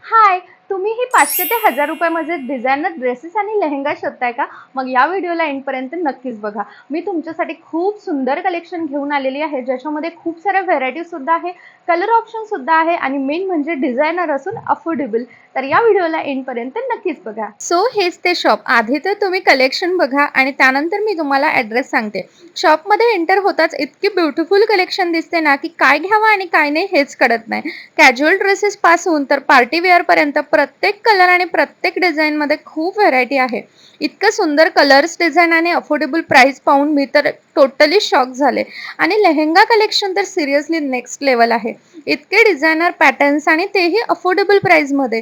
हाय, तुम्हीही 500 ते 1000 रुपयामध्ये डिझायनर ड्रेसेस आणि लेहेंगा शोधताय का? मग या व्हिडिओला एंडपर्यंत नक्कीच बघा. मी तुमच्यासाठी खूप सुंदर कलेक्शन घेऊन आलेली आहे, ज्याच्यामध्ये खूप साऱ्या व्हेरायटीसुद्धा आहे, कलर ऑप्शनसुद्धा आहे आणि मेन म्हणजे डिझायनर असून अफोर्डेबल. तर या व्हिडिओला एंडपर्यंत नक्कीच बघा. सो हेच ते शॉप. आधी तर तुम्ही कलेक्शन बघा आणि त्यानंतर मी तुम्हाला ॲड्रेस सांगते. शॉपमध्ये एंटर होताच इतकी ब्युटिफुल कलेक्शन दिसते ना, की काय घ्यावं आणि काय नाही हेच कळत नाही. कॅज्युअल ड्रेसेसपासून तर पार्टी वेअरपर्यंत प्रत्येक कलर आणि प्रत्येक डिझाईनमध्ये खूप व्हरायटी आहे. इतकं सुंदर कलर्स, डिझाईन आणि अफोर्डेबल प्राईस पाहून मी तर टोटली शॉक झाले. आणि लेहेंगा कलेक्शन तर सिरियसली नेक्स्ट लेवल आहे. इतके डिझायनर पॅटर्न्स आणि तेही अफोर्डेबल प्राईसमध्ये.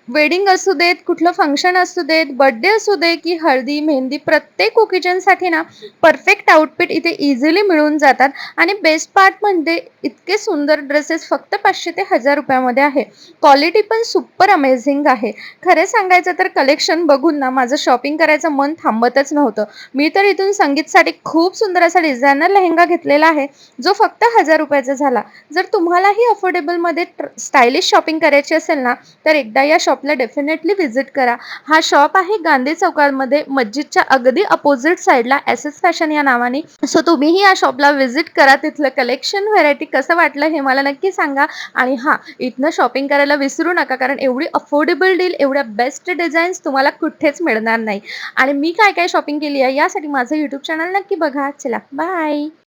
वेडिंग असू देत, कुठलं फंक्शन असू देत, बर्थडे असू दे की हळदी, मेहंदी प्रत्येक ओकेजनसाठी ना परफेक्ट आउटफिट इथे इझिली मिळून जातात. आणि बेस्ट पार्ट म्हणजे इतके सुंदर ड्रेसेस फक्त 500 ते 1000 रुपयामध्ये आहे. क्वालिटी पण सुपर अमेझिंग आहे. खरं सांगायचं तर कलेक्शन बघून ना माझं शॉपिंग करायचं मन थांबतच नव्हतं. मी तर इथून संगीतसाठी खूप सुंदर असा डिझायनर लेहेंगा घेतलेला आहे, जो फक्त 1000 रुपयाचा झाला. जर तुम्हालाही अफोर्डेबलमध्ये स्टायलिश शॉपिंग करायची असेल ना, तर एकदा या शॉपला डेफिनेटली व्हिजिट करा. हा शॉप आहे गांधी चौकामध्ये, मस्जिदच्या अगदी अपोजिट साईडला एस-एस फॅशन या नावाने. सो तुम्हीही या शॉपला व्हिजिट करा. तिथलं कलेक्शन, व्हरायटी कसं वाटलं हे मला नक्की सांगा. आणि हां, इथनं शॉपिंग करायला विसरू नका, कारण एवढी अफोर्डेबल डील, एवढ्या बेस्ट डिझाईन्स तुम्हाला कुठेच मिळणार नाही. आणि मी काय काय शॉपिंग केली आहे यासाठी माझं यूट्यूब चॅनल नक्की बघा. चला बाय.